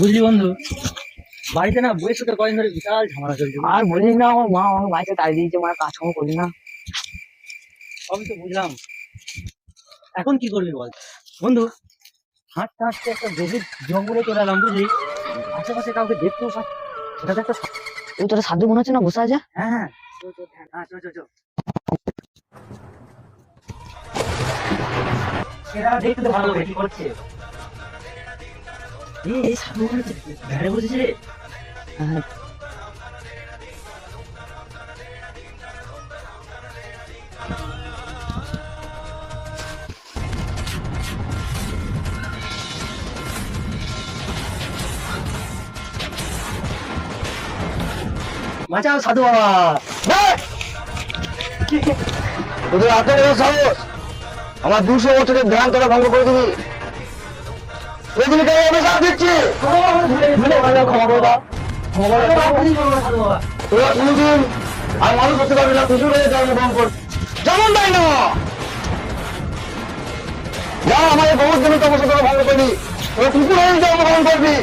বুঝলি বন্ধু, বাড়িতে না বইয়ের সাথে কয়েকদিন ধরে বিশাল ঝামেলা চলছে। আর বলিস না, আমার মা আমার বাড়িতে তাড়িয়ে দিয়েছে, মানে কাজকর্ম করি না। সবই তো বুঝলাম, এখন কি করবি বল বন্ধু। হাঁটতে হাঁটতে একটা গভীর জঙ্গলে চলে এলাম, বুঝলি। আশেপাশে কাউকে দেখতেও পাচ্ছি। ওটাতে একটা তুই তোর সাধু মনে হচ্ছে না, বসে আছে। হ্যাঁ হ্যাঁ, চো, চো, হ্যাঁ, চো, চো, চো। সেটা দেখতে ভালো লাগে, কি করছে? এই সাধু মনে হচ্ছে ভেড়ে বসেছে রে। হ্যাঁ, বাঁচাও সাধু বাবা। তোদের এত বড় সাহস, আমার 200 বছরের ধ্যান তোরা ভঙ্গ করে দিবি? আমি সাথ দিচ্ছি। ক্ষমা করে দাও, ক্ষমা করে দাও, সাধু বাবা। তোরা কোনোদিন আর মানুষ হতে পারবি না, কুকুর হয়ে জন্মগ্রহণ কর। যেমন তাই না, যা আমার এই বহুত দিনে তপস্যা তোরা ভঙ্গ করবি, তোরা কুকুর হয়ে জন্মগ্রহণ করবি।